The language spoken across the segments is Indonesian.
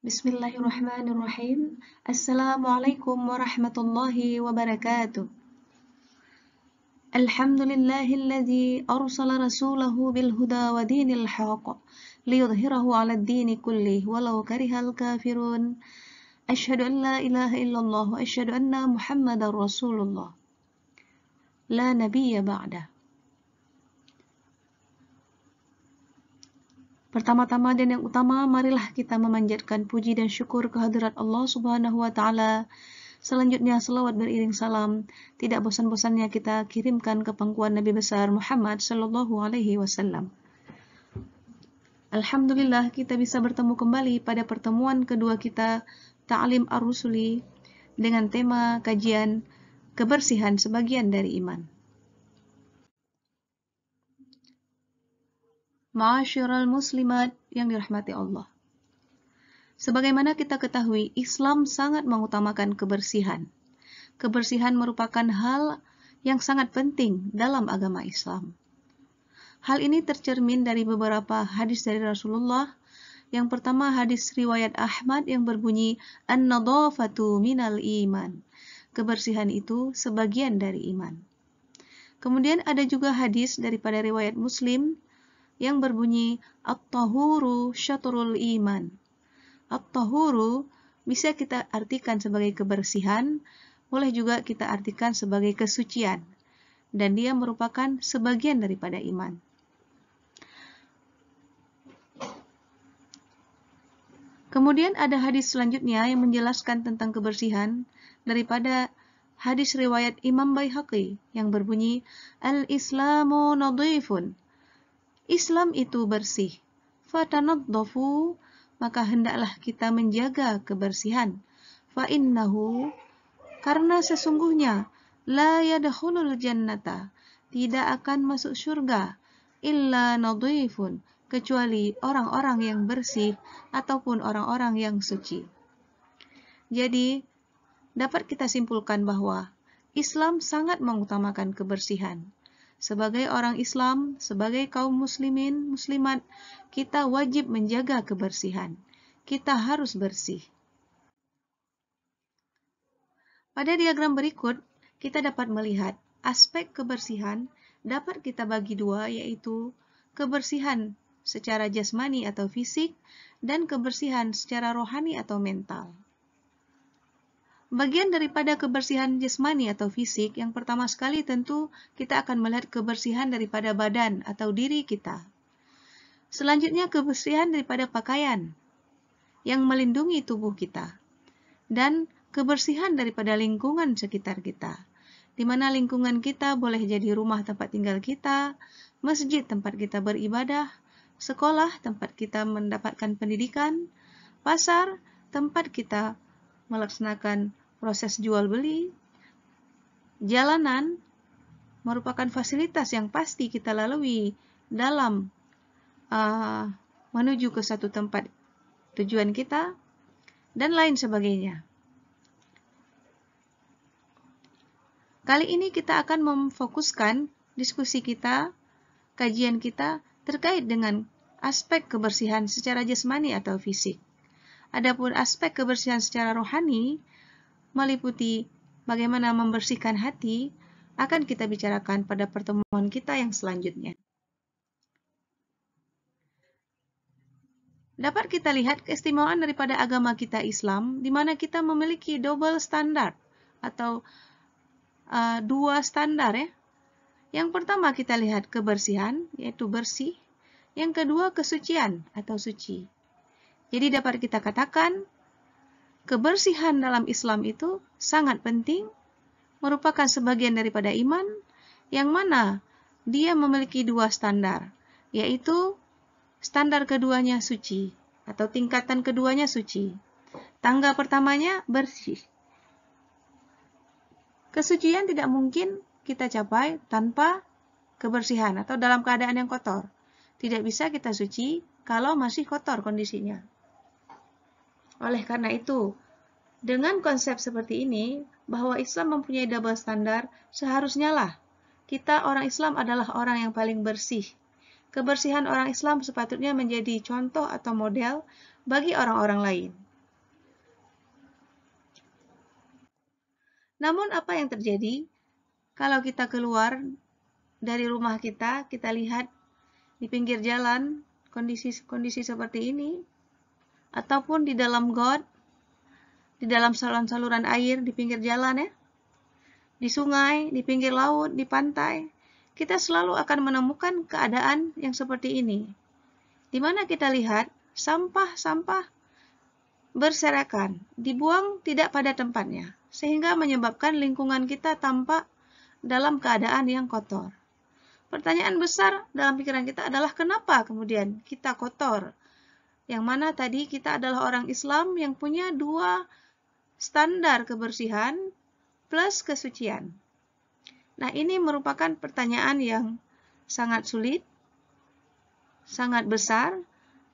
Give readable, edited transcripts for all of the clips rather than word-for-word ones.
Bismillahirrahmanirrahim. Assalamualaikum warahmatullahi wabarakatuh. Alhamdulillahilladzi arsala rasulahu bil huda wa dinil haqq liyudhhirahu 'alad dini kullih walau karihal kafirun. Asyhadu an la ilaha illallah wa asyhadu anna Muhammadar Rasulullah. La nabiyya ba'dah. Pertama-tama dan yang utama, marilah kita memanjatkan puji dan syukur kehadirat Allah Subhanahu wa Ta'ala. Selanjutnya, selawat beriring salam tidak bosan-bosannya kita kirimkan ke pangkuan Nabi besar Muhammad Sallallahu Alaihi Wasallam. Alhamdulillah, kita bisa bertemu kembali pada pertemuan kedua kita, Ta'lim Ar-Rusuli, dengan tema kajian kebersihan sebagian dari iman. Ma'asyiral muslimat yang dirahmati Allah. Sebagaimana kita ketahui, Islam sangat mengutamakan kebersihan. Kebersihan merupakan hal yang sangat penting dalam agama Islam. Hal ini tercermin dari beberapa hadis dari Rasulullah. Yang pertama, hadis riwayat Ahmad yang berbunyi, An-nadhafatu minal iman. Kebersihan itu sebagian dari iman. Kemudian ada juga hadis daripada riwayat Muslim yang berbunyi at-tahuru syatrul iman. At-tahuru bisa kita artikan sebagai kebersihan, boleh juga kita artikan sebagai kesucian, dan dia merupakan sebagian daripada iman. Kemudian ada hadis selanjutnya yang menjelaskan tentang kebersihan daripada hadis riwayat Imam Baihaqi yang berbunyi al-islamu nadhifun. Islam itu bersih. Fatanadzafu, maka hendaklah kita menjaga kebersihan. Fa innahu, karena sesungguhnya la yadkhulul jannata, tidak akan masuk surga illa nadhifun, kecuali orang-orang yang bersih ataupun orang-orang yang suci. Jadi, dapat kita simpulkan bahwa Islam sangat mengutamakan kebersihan. Sebagai orang Islam, sebagai kaum muslimin, muslimat, kita wajib menjaga kebersihan. Kita harus bersih. Pada diagram berikut, kita dapat melihat aspek kebersihan dapat kita bagi dua, yaitu kebersihan secara jasmani atau fisik dan kebersihan secara rohani atau mental. Bagian daripada kebersihan jasmani atau fisik, yang pertama sekali tentu kita akan melihat kebersihan daripada badan atau diri kita. Selanjutnya kebersihan daripada pakaian yang melindungi tubuh kita. Dan kebersihan daripada lingkungan sekitar kita, di mana lingkungan kita boleh jadi rumah tempat tinggal kita, masjid tempat kita beribadah, sekolah tempat kita mendapatkan pendidikan, pasar tempat kita melaksanakan proses jual beli, jalanan merupakan fasilitas yang pasti kita lalui dalam menuju ke satu tempat tujuan kita, dan lain sebagainya. Kali ini kita akan memfokuskan diskusi kita, kajian kita terkait dengan aspek kebersihan secara jasmani atau fisik. Adapun aspek kebersihan secara rohani meliputi bagaimana membersihkan hati, akan kita bicarakan pada pertemuan kita yang selanjutnya. Dapat kita lihat keistimewaan daripada agama kita Islam, di mana kita memiliki double standar atau dua standar ya. Yang pertama kita lihat kebersihan, yaitu bersih. Yang kedua kesucian atau suci. Jadi dapat kita katakan kebersihan dalam Islam itu sangat penting, merupakan sebagian daripada iman, yang mana dia memiliki dua standar, yaitu standar keduanya suci, atau tingkatan keduanya suci. Tangga pertamanya bersih. Kesucian tidak mungkin kita capai tanpa kebersihan, atau dalam keadaan yang kotor. Tidak bisa kita suci kalau masih kotor kondisinya. Oleh karena itu, dengan konsep seperti ini, bahwa Islam mempunyai double standar, seharusnya lah kita orang Islam adalah orang yang paling bersih. Kebersihan orang Islam sepatutnya menjadi contoh atau model bagi orang-orang lain. Namun apa yang terjadi kalau kita keluar dari rumah kita lihat di pinggir jalan kondisi seperti ini, ataupun di dalam got, di dalam saluran-saluran air di pinggir jalan ya, di sungai, di pinggir laut, di pantai, kita selalu akan menemukan keadaan yang seperti ini, di mana kita lihat sampah-sampah berserakan, dibuang tidak pada tempatnya, sehingga menyebabkan lingkungan kita tampak dalam keadaan yang kotor. Pertanyaan besar dalam pikiran kita adalah kenapa kemudian kita kotor? Yang mana tadi kita adalah orang Islam yang punya 2 standar kebersihan plus kesucian. Nah, ini merupakan pertanyaan yang sangat sulit, sangat besar,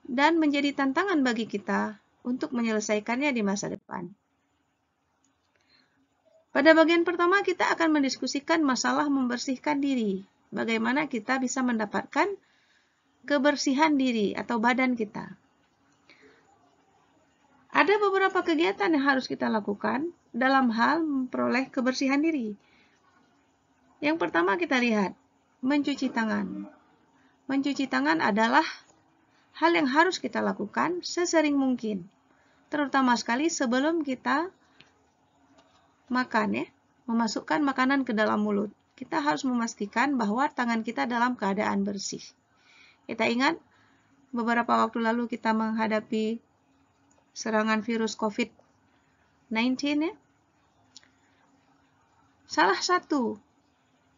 dan menjadi tantangan bagi kita untuk menyelesaikannya di masa depan. Pada bagian pertama kita akan mendiskusikan masalah membersihkan diri. Bagaimana kita bisa mendapatkan kebersihan diri atau badan kita. Ada beberapa kegiatan yang harus kita lakukan dalam hal memperoleh kebersihan diri. Yang pertama kita lihat, mencuci tangan. Mencuci tangan adalah hal yang harus kita lakukan sesering mungkin. Terutama sekali sebelum kita makan ya, memasukkan makanan ke dalam mulut. Kita harus memastikan bahwa tangan kita dalam keadaan bersih. Kita ingat beberapa waktu lalu kita menghadapi serangan virus COVID-19 ya. Salah satu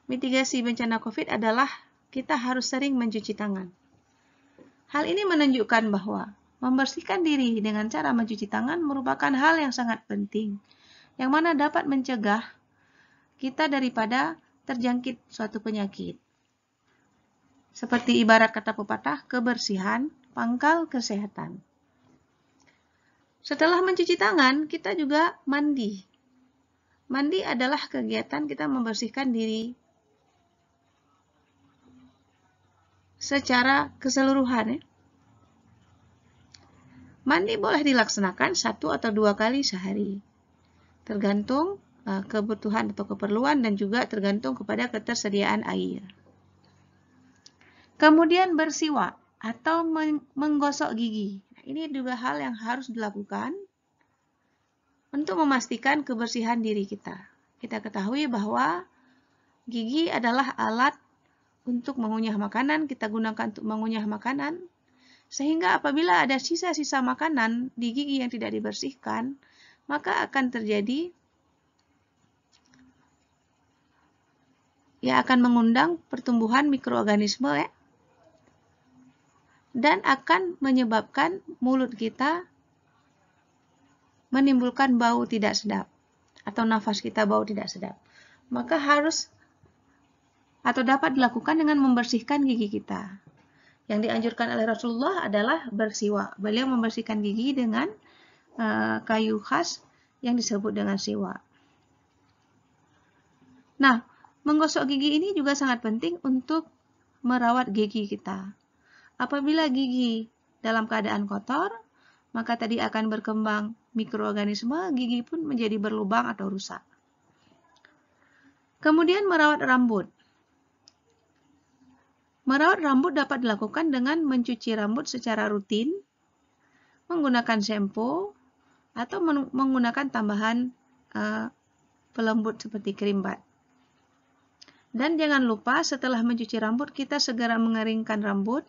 mitigasi bencana COVID adalah kita harus sering mencuci tangan. Hal ini menunjukkan bahwa membersihkan diri dengan cara mencuci tangan merupakan hal yang sangat penting, yang mana dapat mencegah kita daripada terjangkit suatu penyakit. Seperti ibarat kata pepatah, kebersihan pangkal kesehatan. Setelah mencuci tangan, kita juga mandi. Mandi adalah kegiatan kita membersihkan diri secara keseluruhan ya. Mandi boleh dilaksanakan 1 atau 2 kali sehari, tergantung kebutuhan atau keperluan dan juga tergantung kepada ketersediaan air. Kemudian bersiwak atau menggosok gigi. Nah, ini juga hal yang harus dilakukan untuk memastikan kebersihan diri kita. Kita ketahui bahwa gigi adalah alat untuk mengunyah makanan, kita gunakan untuk mengunyah makanan, sehingga apabila ada sisa-sisa makanan di gigi yang tidak dibersihkan, maka akan terjadi akan mengundang pertumbuhan mikroorganisme ya, dan akan menyebabkan mulut kita menimbulkan bau tidak sedap atau nafas kita bau tidak sedap. Maka harus atau dapat dilakukan dengan membersihkan gigi kita. Yang dianjurkan oleh Rasulullah adalah bersiwak. Beliau membersihkan gigi dengan kayu khas yang disebut dengan siwak. Nah, menggosok gigi ini juga sangat penting untuk merawat gigi kita. Apabila gigi dalam keadaan kotor, maka tadi akan berkembang mikroorganisme, gigi pun menjadi berlubang atau rusak. Kemudian merawat rambut. Merawat rambut dapat dilakukan dengan mencuci rambut secara rutin, menggunakan shampoo, atau menggunakan tambahan pelembut seperti krim bat. Dan jangan lupa setelah mencuci rambut kita segera mengeringkan rambut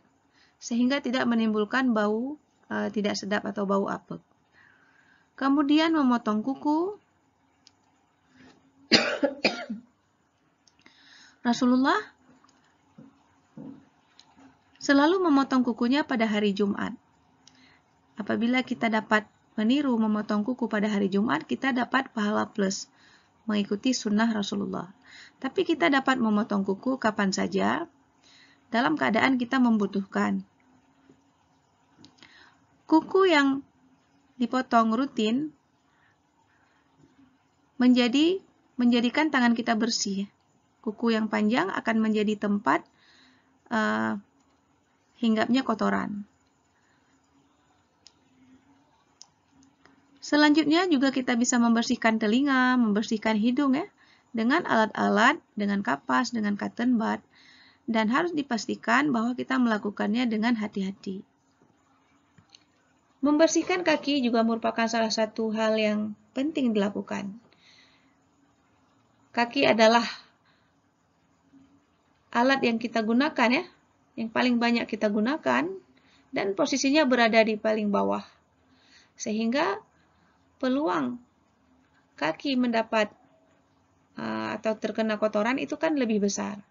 sehingga tidak menimbulkan bau tidak sedap atau bau apek. Kemudian memotong kuku. Rasulullah selalu memotong kukunya pada hari Jumat. Apabila kita dapat meniru memotong kuku pada hari Jumat, kita dapat pahala plus mengikuti sunnah Rasulullah. Tapi kita dapat memotong kuku kapan saja dalam keadaan kita membutuhkan. Kuku yang dipotong rutin menjadikan tangan kita bersih. Kuku yang panjang akan menjadi tempat hinggapnya kotoran. Selanjutnya juga kita bisa membersihkan telinga, membersihkan hidung ya, dengan alat-alat, dengan kapas, dengan cotton bud, dan harus dipastikan bahwa kita melakukannya dengan hati-hati. Membersihkan kaki juga merupakan salah satu hal yang penting dilakukan. Kaki adalah alat yang kita gunakan ya, yang paling banyak kita gunakan, dan posisinya berada di paling bawah. Sehingga peluang kaki mendapat atau terkena kotoran itu kan lebih besar.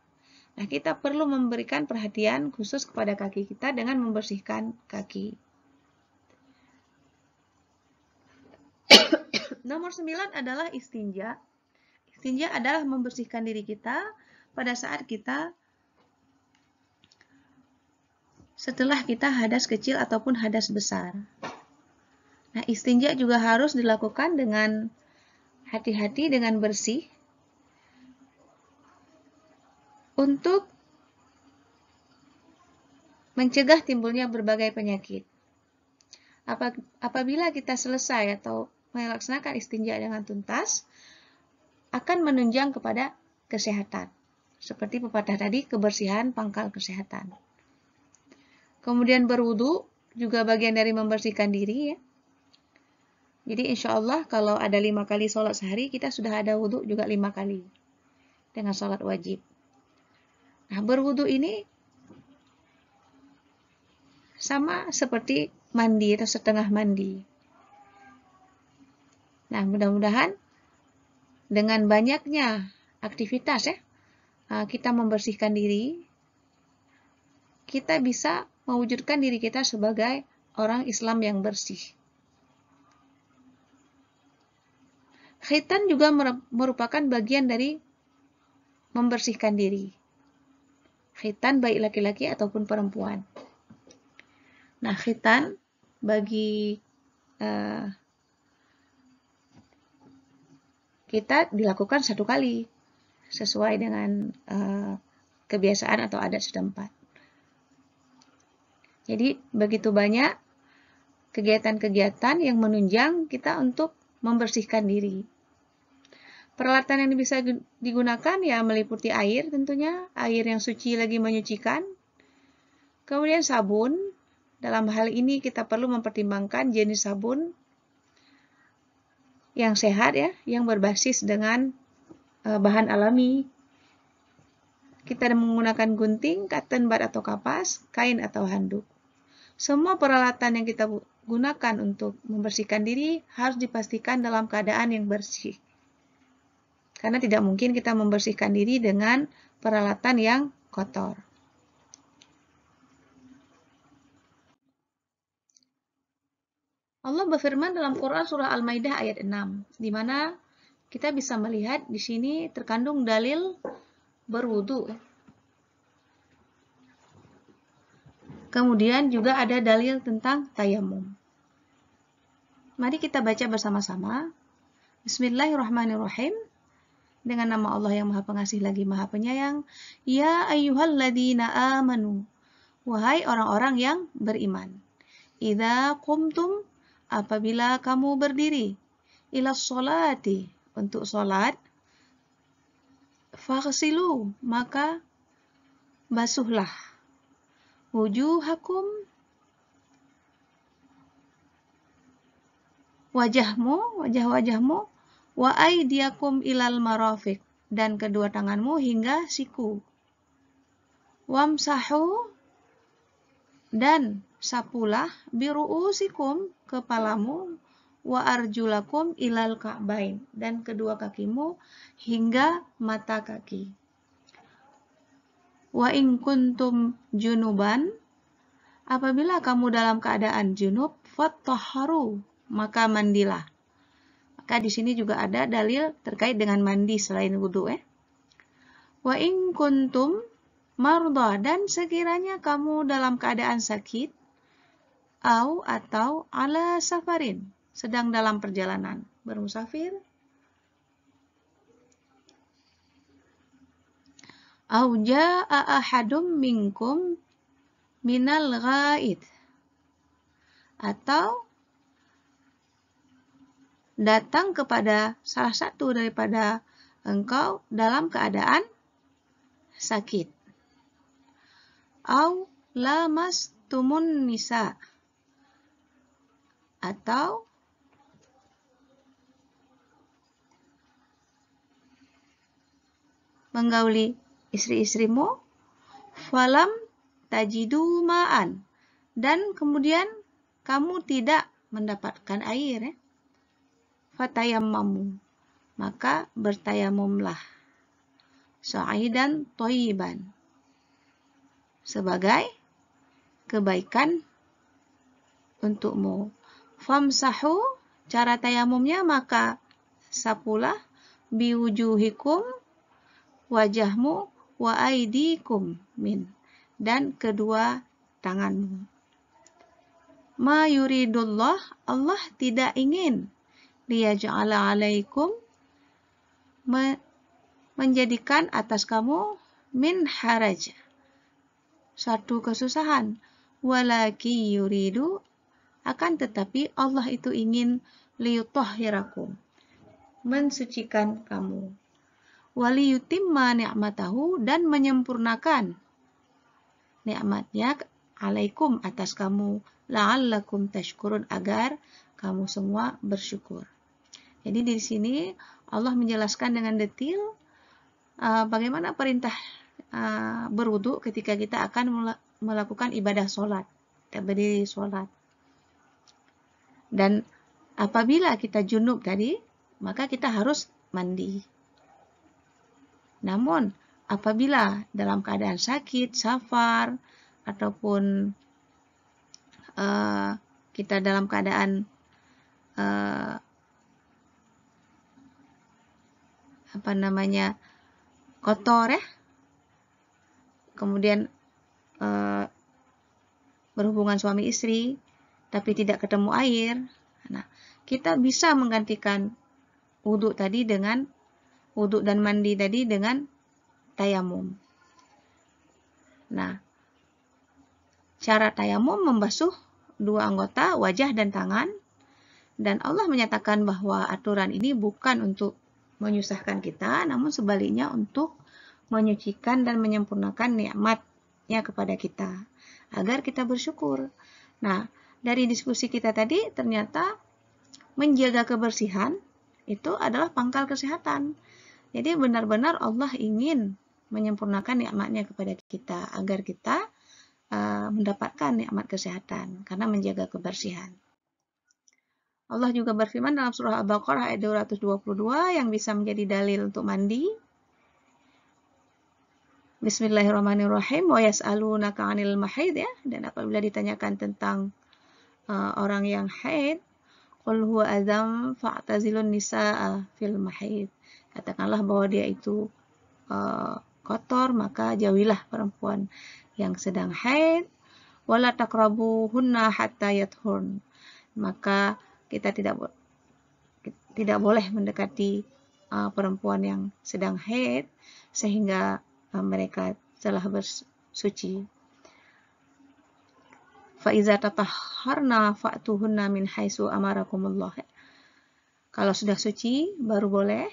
Nah, kita perlu memberikan perhatian khusus kepada kaki kita dengan membersihkan kaki. Nomor 9 adalah istinja. Istinja adalah membersihkan diri kita pada saat setelah kita hadas kecil ataupun hadas besar. Nah, istinja juga harus dilakukan dengan hati-hati, dengan bersih, untuk mencegah timbulnya berbagai penyakit. Apabila kita selesai atau melaksanakan istinja dengan tuntas, akan menunjang kepada kesehatan. Seperti pepatah tadi, kebersihan pangkal kesehatan. Kemudian berwudu juga bagian dari membersihkan diri ya. Jadi insya Allah kalau ada 5 kali sholat sehari, kita sudah ada wudu juga 5 kali dengan sholat wajib. Nah, berwudu ini sama seperti mandi atau setengah mandi. Nah, mudah-mudahan dengan banyaknya aktivitas ya, kita membersihkan diri, kita bisa mewujudkan diri kita sebagai orang Islam yang bersih. Khitan juga merupakan bagian dari membersihkan diri. Khitan baik laki-laki ataupun perempuan. Nah, khitan bagi kita dilakukan 1 kali sesuai dengan kebiasaan atau adat setempat. Jadi begitu banyak kegiatan-kegiatan yang menunjang kita untuk membersihkan diri. Peralatan yang bisa digunakan ya meliputi air tentunya, air yang suci lagi menyucikan. Kemudian sabun, dalam hal ini kita perlu mempertimbangkan jenis sabun yang sehat ya, yang berbasis dengan bahan alami. Kita menggunakan gunting, cotton bud atau kapas, kain atau handuk. Semua peralatan yang kita gunakan untuk membersihkan diri harus dipastikan dalam keadaan yang bersih. Karena tidak mungkin kita membersihkan diri dengan peralatan yang kotor. Allah berfirman dalam Quran surah Al-Maidah ayat 6, di mana kita bisa melihat di sini terkandung dalil berwudu. Kemudian juga ada dalil tentang tayamum. Mari kita baca bersama-sama. Bismillahirrahmanirrahim. Dengan nama Allah yang Maha Pengasih lagi Maha Penyayang. Ya ayyuhalladzina amanu. Wahai orang-orang yang beriman. Idza qumtum, apabila kamu berdiri, ilas sholati, untuk sholat, faghsilu, maka basuhlah, wujuhakum, wajah-wajahmu, wa aydiyakum ilal marafiq, dan kedua tanganmu hingga siku. Wamsahu, dan sapulah, biru'usikum, kepalamu, wa arjulakum ilal ka'bain, dan kedua kakimu hingga mata kaki. Wa in kuntum junuban, apabila kamu dalam keadaan junub, fattahharu, maka mandilah. Maka di sini juga ada dalil terkait dengan mandi selain wudu ya. Wa in kuntum marda, dan sekiranya kamu dalam keadaan sakit, atau ala safarin, sedang dalam perjalanan, bermusafir, au jaa ahadum minkum minal ghaid, atau datang kepada salah satu daripada engkau dalam keadaan sakit. Au lamastumun nisa, atau menggauli istri-istrimu, falam tajidu ma'an, dan kemudian kamu tidak mendapatkan air, fatayammamu, maka bertayamumlah, sa'idan thayyiban, sebagai kebaikan untukmu. Famsahu, cara tayamumnya, maka sapulah biwujuhikum, wajahmu, wa aidikum min, dan kedua tanganmu. Ma yuridullah, Allah tidak ingin liyaj'ala alaikum, menjadikan atas kamu, min haraj, satu kesusahan, walaki yuridu, akan tetapi Allah itu ingin liyutahhirakum, mensucikan kamu, waliyutimma ni'matahu, dan menyempurnakan nikmatnya alaikum, atas kamu, la'allakum tashkurun, agar kamu semua bersyukur. Jadi di sini Allah menjelaskan dengan detail bagaimana perintah berwudu ketika kita akan melakukan ibadah sholat, kita berdiri sholat. Dan apabila kita junub tadi, maka kita harus mandi. Namun apabila dalam keadaan sakit, safar, ataupun kita dalam keadaan kotor, ya, kemudian berhubungan suami istri tapi tidak ketemu air, nah kita bisa menggantikan wudhu tadi dengan wudhu dan mandi tadi dengan tayamum. Nah, cara tayamum membasuh dua anggota, wajah dan tangan, dan Allah menyatakan bahwa aturan ini bukan untuk menyusahkan kita, namun sebaliknya untuk menyucikan dan menyempurnakan nikmatnya kepada kita, agar kita bersyukur. Nah, dari diskusi kita tadi, ternyata menjaga kebersihan itu adalah pangkal kesehatan. Jadi benar-benar Allah ingin menyempurnakan nikmatnya kepada kita, agar kita mendapatkan nikmat kesehatan karena menjaga kebersihan. Allah juga berfirman dalam surah Al-Baqarah ayat 222 yang bisa menjadi dalil untuk mandi. Bismillahirrahmanirrahim. Wa yas'alunaka 'anil mahid, ya, dan apabila ditanyakan tentang orang yang haid, qul huwa adzam fa'tazilun nisaa fil mahid. Katakanlah bahwa dia itu kotor, maka jauhilah perempuan yang sedang haid. Wala taqrabuhunna hatta yathurn. Maka kita tidak boleh mendekati perempuan yang sedang haid sehingga mereka telah bersuci. Fa iza tatahharna fa'tuhunna min haitsu amarakumullah. Kalau sudah suci baru boleh.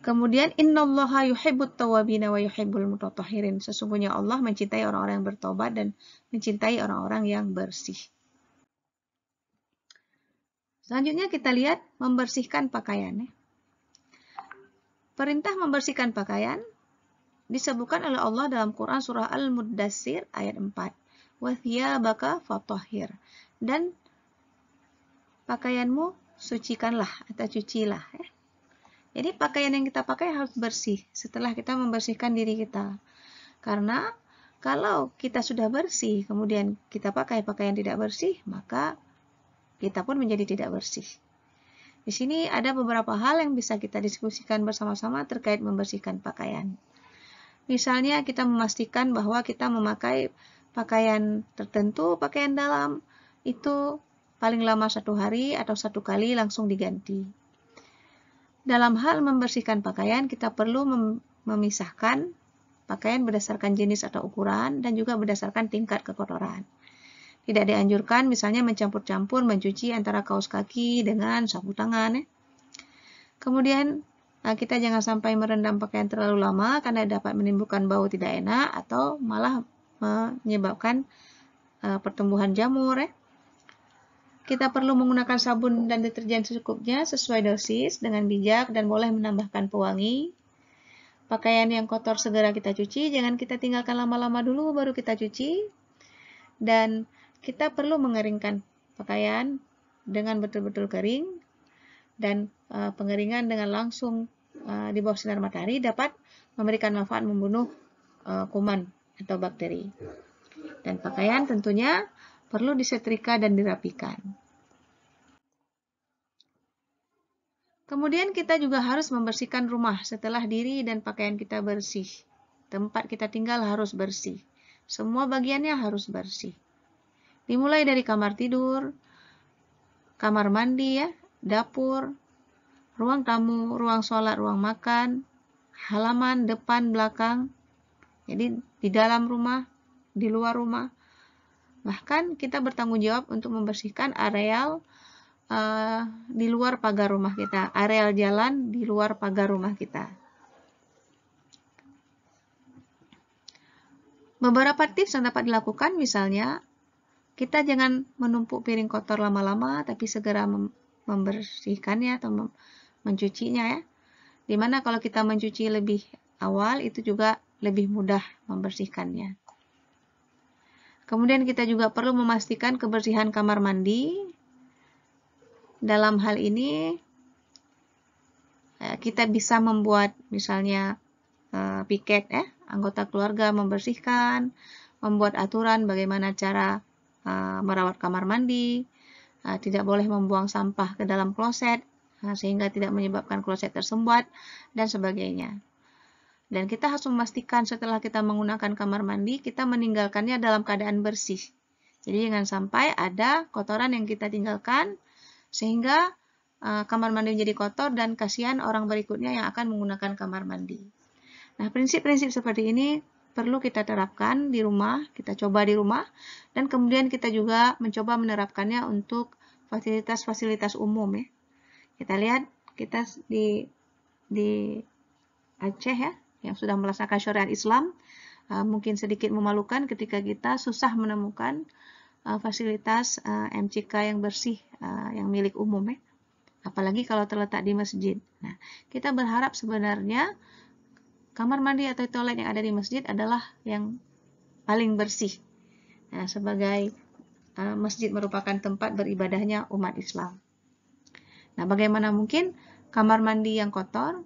Kemudian innallaha yuhibbut tawwabina wa yuhibbul mutatahhirin. Sesungguhnya Allah mencintai orang-orang yang bertobat dan mencintai orang-orang yang bersih. Selanjutnya kita lihat membersihkan pakaian. Perintah membersihkan pakaian disebutkan oleh Allah dalam Quran surah Al-Muddatsir ayat 4. Wa thiyabaka fatahhir. Dan pakaianmu sucikanlah atau cucilah. Jadi pakaian yang kita pakai harus bersih setelah kita membersihkan diri kita. Karena kalau kita sudah bersih, kemudian kita pakai pakaian tidak bersih, maka kita pun menjadi tidak bersih. Di sini ada beberapa hal yang bisa kita diskusikan bersama-sama terkait membersihkan pakaian. Misalnya kita memastikan bahwa kita memakai pakaian tertentu, pakaian dalam, itu paling lama 1 hari atau 1 kali langsung diganti. Dalam hal membersihkan pakaian, kita perlu memisahkan pakaian berdasarkan jenis atau ukuran dan juga berdasarkan tingkat kekotoran. Tidak dianjurkan misalnya mencampur-campur mencuci antara kaos kaki dengan sapu tangan. Kemudian kita jangan sampai merendam pakaian terlalu lama karena dapat menimbulkan bau tidak enak atau malah menyebabkan pertumbuhan jamur. Kita perlu menggunakan sabun dan deterjen secukupnya sesuai dosis dengan bijak dan boleh menambahkan pewangi. Pakaian yang kotor segera kita cuci, jangan kita tinggalkan lama-lama dulu baru kita cuci. Dan kita perlu mengeringkan pakaian dengan betul-betul kering, dan pengeringan dengan langsung di bawah sinar matahari dapat memberikan manfaat membunuh kuman atau bakteri. Dan pakaian tentunya perlu disetrika dan dirapikan. Kemudian kita juga harus membersihkan rumah setelah diri dan pakaian kita bersih. Tempat kita tinggal harus bersih. Semua bagiannya harus bersih. Dimulai dari kamar tidur, kamar mandi, dapur, ruang tamu, ruang sholat, ruang makan, halaman, depan, belakang. Jadi di dalam rumah, di luar rumah. Bahkan kita bertanggung jawab untuk membersihkan areal di luar pagar rumah kita, areal jalan di luar pagar rumah kita. Beberapa tips yang dapat dilakukan misalnya, kita jangan menumpuk piring kotor lama-lama, tapi segera membersihkannya atau mencucinya Dimana kalau kita mencuci lebih awal, itu juga lebih mudah membersihkannya. Kemudian kita juga perlu memastikan kebersihan kamar mandi. Dalam hal ini, kita bisa membuat misalnya piket, anggota keluarga membersihkan, membuat aturan bagaimana cara merawat kamar mandi, tidak boleh membuang sampah ke dalam kloset, sehingga tidak menyebabkan kloset tersumbat, dan sebagainya. Dan kita harus memastikan setelah kita menggunakan kamar mandi, kita meninggalkannya dalam keadaan bersih. Jadi jangan sampai ada kotoran yang kita tinggalkan, sehingga kamar mandi menjadi kotor dan kasihan orang berikutnya yang akan menggunakan kamar mandi. Nah, prinsip-prinsip seperti ini perlu kita terapkan di rumah, kita coba di rumah, dan kemudian kita juga mencoba menerapkannya untuk fasilitas-fasilitas umum. Kita lihat, kita di Aceh yang sudah melaksanakan syariat Islam, mungkin sedikit memalukan ketika kita susah menemukan fasilitas MCK yang bersih yang milik umum, apalagi kalau terletak di masjid. Nah, kita berharap sebenarnya kamar mandi atau toilet yang ada di masjid adalah yang paling bersih. Nah, sebagai masjid merupakan tempat beribadahnya umat Islam. Nah, bagaimana mungkin kamar mandi yang kotor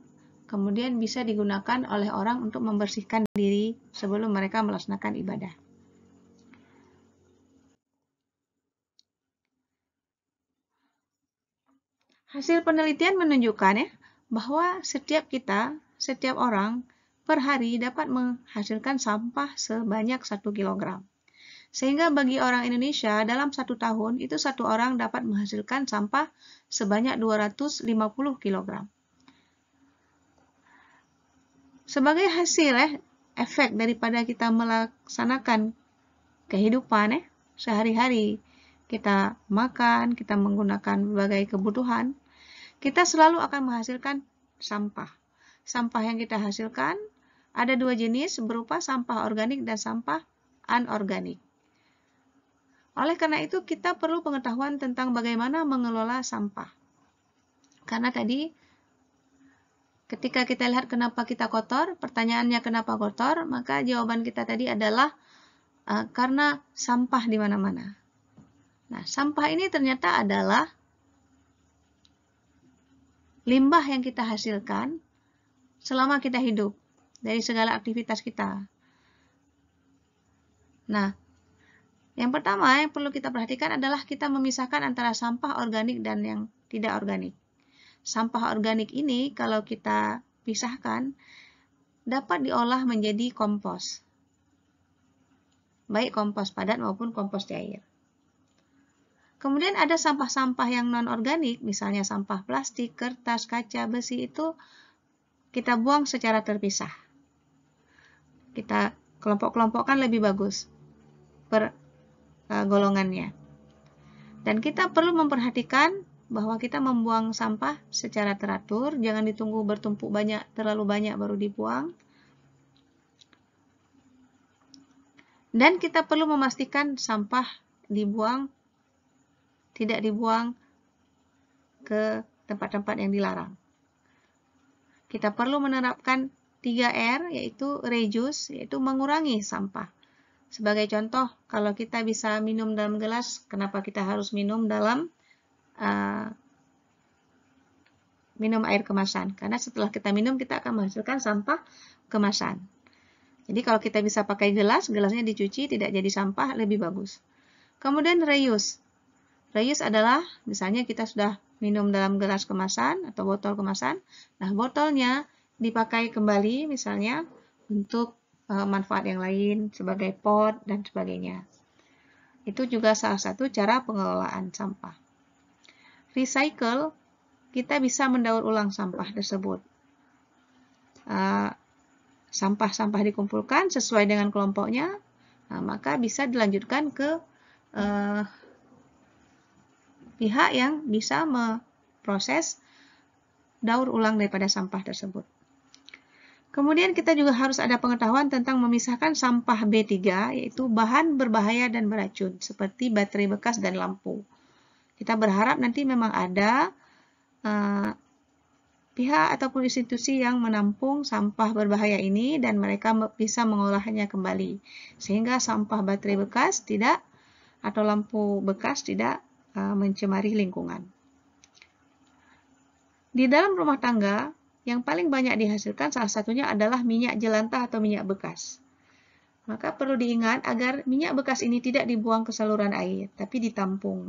kemudian bisa digunakan oleh orang untuk membersihkan diri sebelum mereka melaksanakan ibadah? Hasil penelitian menunjukkan bahwa setiap orang per hari dapat menghasilkan sampah sebanyak 1 kg. Sehingga bagi orang Indonesia dalam 1 tahun itu satu orang dapat menghasilkan sampah sebanyak 250 kg. Sebagai hasil efek daripada kita melaksanakan kehidupan sehari-hari, kita makan, kita menggunakan berbagai kebutuhan, kita selalu akan menghasilkan sampah. Sampah yang kita hasilkan ada 2 jenis, berupa sampah organik dan sampah anorganik. Oleh karena itu, kita perlu pengetahuan tentang bagaimana mengelola sampah. Karena tadi, ketika kita lihat kenapa kita kotor, pertanyaannya kenapa kotor, maka jawaban kita tadi adalah karena sampah di mana-mana. Nah, sampah ini ternyata adalah limbah yang kita hasilkan selama kita hidup dari segala aktivitas kita. Nah, yang pertama yang perlu kita perhatikan adalah kita memisahkan antara sampah organik dan yang tidak organik. Sampah organik ini kalau kita pisahkan dapat diolah menjadi kompos. Baik kompos padat maupun kompos cair. Kemudian ada sampah-sampah yang non-organik, misalnya sampah plastik, kertas, kaca, besi, itu kita buang secara terpisah. Kita kelompok-kelompokkan lebih bagus per golongannya. Dan kita perlu memperhatikan bahwa kita membuang sampah secara teratur, jangan ditunggu bertumpuk terlalu banyak baru dibuang. Dan kita perlu memastikan sampah tidak dibuang ke tempat-tempat yang dilarang. Kita perlu menerapkan 3R, yaitu reduce, yaitu mengurangi sampah. Sebagai contoh, kalau kita bisa minum dalam gelas, kenapa kita harus minum dalam minum air kemasan? Karena setelah kita minum, kita akan menghasilkan sampah kemasan. Jadi kalau kita bisa pakai gelasnya dicuci, tidak jadi sampah, lebih bagus. Kemudian reuse. Reuse adalah, misalnya kita sudah minum dalam gelas kemasan atau botol kemasan, nah botolnya dipakai kembali misalnya untuk manfaat yang lain sebagai pot dan sebagainya. Itu juga salah satu cara pengelolaan sampah. Recycle, kita bisa mendaur ulang sampah tersebut. Sampah-sampah dikumpulkan sesuai dengan kelompoknya, maka bisa dilanjutkan ke pihak yang bisa memproses daur ulang daripada sampah tersebut. Kemudian kita juga harus ada pengetahuan tentang memisahkan sampah B3, yaitu bahan berbahaya dan beracun, seperti baterai bekas dan lampu. Kita berharap nanti memang ada pihak ataupun institusi yang menampung sampah berbahaya ini dan mereka bisa mengolahnya kembali. Sehingga sampah baterai bekas atau lampu bekas tidak mencemari lingkungan. Di dalam rumah tangga, yang paling banyak dihasilkan salah satunya adalah minyak jelantah atau minyak bekas. Maka perlu diingat agar minyak bekas ini tidak dibuang ke saluran air, tapi ditampung.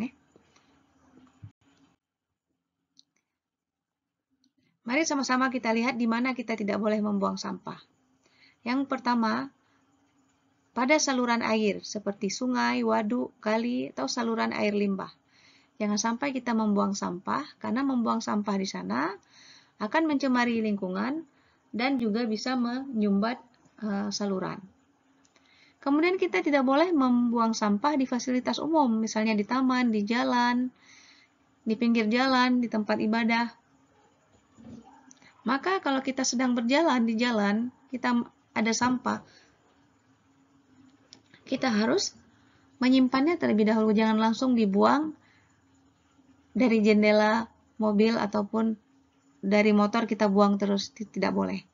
Mari sama-sama kita lihat di mana kita tidak boleh membuang sampah. Yang pertama, pada saluran air seperti sungai, waduk, kali, atau saluran air limbah. Jangan sampai kita membuang sampah, karena membuang sampah di sana akan mencemari lingkungan dan juga bisa menyumbat saluran. Kemudian kita tidak boleh membuang sampah di fasilitas umum, misalnya di taman, di jalan, di pinggir jalan, di tempat ibadah. Maka kalau kita sedang berjalan di jalan, kita ada sampah, kita harus menyimpannya terlebih dahulu, jangan langsung dibuang dari jendela mobil ataupun dari motor kita buang terus, tidak boleh.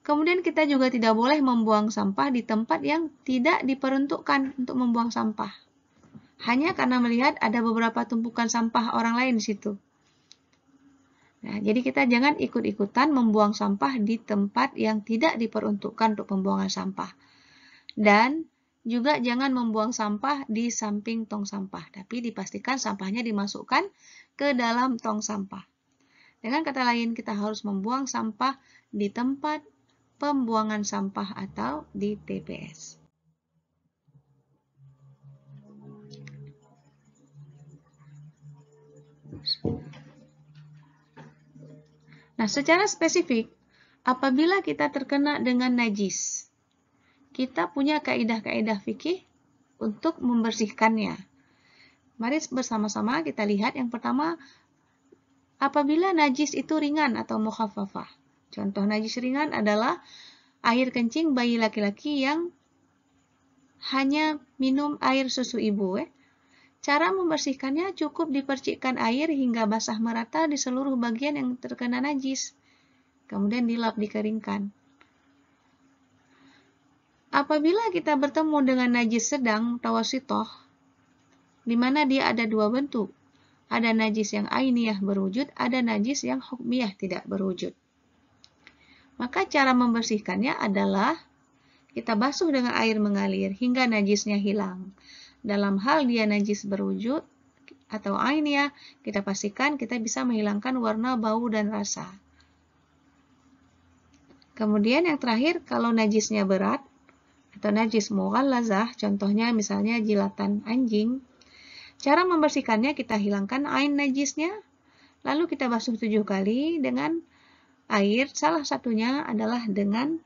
Kemudian kita juga tidak boleh membuang sampah di tempat yang tidak diperuntukkan untuk membuang sampah. Hanya karena melihat ada beberapa tumpukan sampah orang lain di situ. Nah, jadi kita jangan ikut-ikutan membuang sampah di tempat yang tidak diperuntukkan untuk pembuangan sampah. Dan juga jangan membuang sampah di samping tong sampah, tapi dipastikan sampahnya dimasukkan ke dalam tong sampah. Dengan kata lain, kita harus membuang sampah di tempat pembuangan sampah atau di TPS. Nah, secara spesifik, apabila kita terkena dengan najis, kita punya kaidah-kaidah fikih untuk membersihkannya. Mari bersama-sama kita lihat yang pertama, apabila najis itu ringan atau mukhaffafah. Contoh najis ringan adalah air kencing bayi laki-laki yang hanya minum air susu ibu. Cara membersihkannya cukup dipercikkan air hingga basah merata di seluruh bagian yang terkena najis. Kemudian dilap, dikeringkan. Apabila kita bertemu dengan najis sedang, tawasitoh, di mana dia ada dua bentuk. Ada najis yang ainiyah berwujud, ada najis yang hukmiyah tidak berwujud. Maka cara membersihkannya adalah kita basuh dengan air mengalir hingga najisnya hilang. Dalam hal dia najis berwujud atau ainiyah, kita pastikan kita bisa menghilangkan warna, bau, dan rasa. Kemudian yang terakhir, kalau najisnya berat atau najis mughallazah, contohnya misalnya jilatan anjing, cara membersihkannya kita hilangkan ain najisnya, lalu kita basuh 7 kali dengan air, salah satunya adalah dengan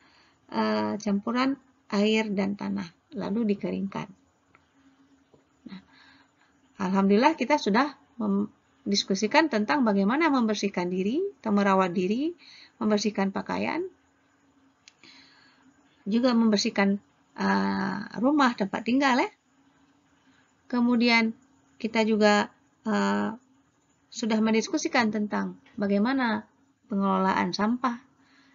campuran air dan tanah, lalu dikeringkan. Alhamdulillah kita sudah mendiskusikan tentang bagaimana membersihkan diri atau merawat diri, membersihkan pakaian, juga membersihkan rumah tempat tinggal ya. Kemudian kita juga sudah mendiskusikan tentang bagaimana pengelolaan sampah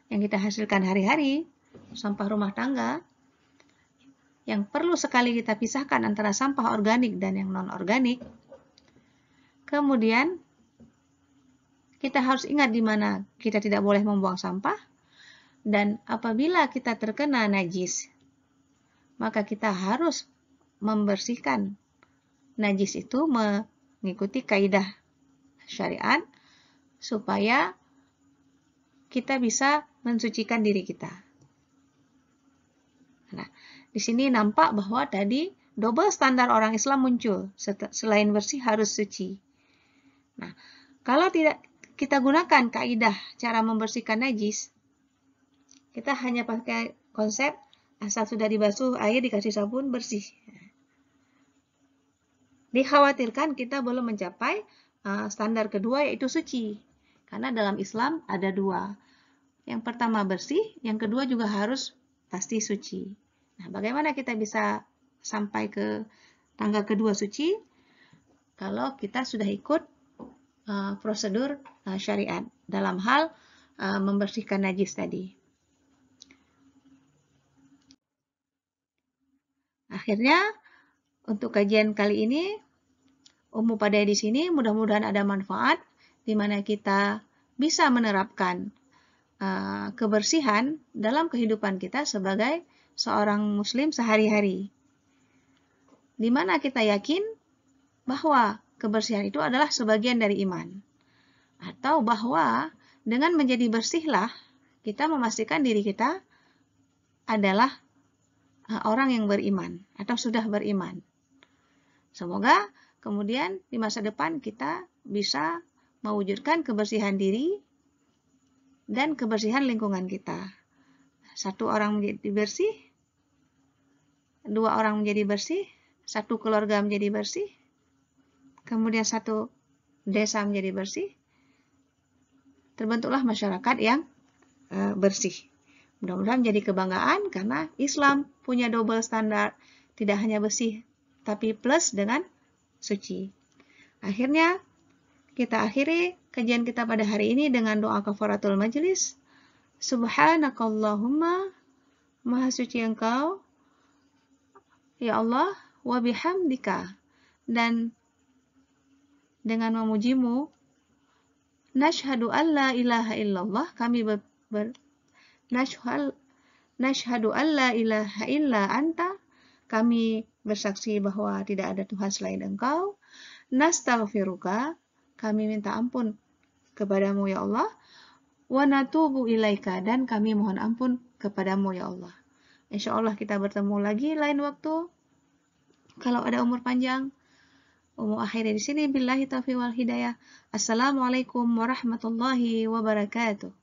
yang kita hasilkan hari-hari, sampah rumah tangga, yang perlu sekali kita pisahkan antara sampah organik dan yang non-organik. Kemudian kita harus ingat di mana kita tidak boleh membuang sampah, dan apabila kita terkena najis, maka kita harus membersihkan najis itu mengikuti kaidah syariat supaya kita bisa mensucikan diri kita. Nah, di sini nampak bahwa tadi double standar orang Islam muncul. Selain bersih harus suci. Nah, kalau tidak kita gunakan kaidah cara membersihkan najis, kita hanya pakai konsep asal sudah dibasuh air dikasih sabun bersih. Dikhawatirkan kita belum mencapai standar kedua, yaitu suci. Karena dalam Islam ada dua. Yang pertama bersih, yang kedua juga harus pasti suci. Nah, bagaimana kita bisa sampai ke tangga kedua suci? Kalau kita sudah ikut prosedur syariat dalam hal membersihkan najis tadi. Akhirnya, untuk kajian kali ini, Ummu Padai di sini mudah-mudahan ada manfaat di mana kita bisa menerapkan kebersihan dalam kehidupan kita sebagai seorang muslim sehari-hari. Di mana kita yakin bahwa kebersihan itu adalah sebagian dari iman. Atau bahwa dengan menjadi bersihlah kita memastikan diri kita adalah orang yang beriman atau sudah beriman. Semoga kemudian di masa depan kita bisa mewujudkan kebersihan diri dan kebersihan lingkungan kita. Satu orang menjadi bersih, dua orang menjadi bersih, satu keluarga menjadi bersih, kemudian satu desa menjadi bersih, terbentuklah masyarakat yang bersih. Mudah-mudahan menjadi kebanggaan karena Islam punya double standar, tidak hanya bersih, tapi plus dengan suci. Akhirnya, kita akhiri kajian kita pada hari ini dengan doa kafaratul majlis. Subhanakallahumma, maha suci Engkau, ya Allah, wa bihamdika, dan dengan memujimu, nashhadu an la ilaha illallah, kami nashhadu an la ilaha illa anta, kami bersaksi bahwa tidak ada Tuhan selain Engkau. Nastaghfiruka, kami minta ampun kepadamu ya Allah. Wa natubu ilaika, dan kami mohon ampun kepadamu ya Allah. Insya Allah kita bertemu lagi lain waktu. Kalau ada umur panjang. Umur akhirnya di sini. Billahi taufiq wal hidayah. Assalamualaikum warahmatullahi wabarakatuh.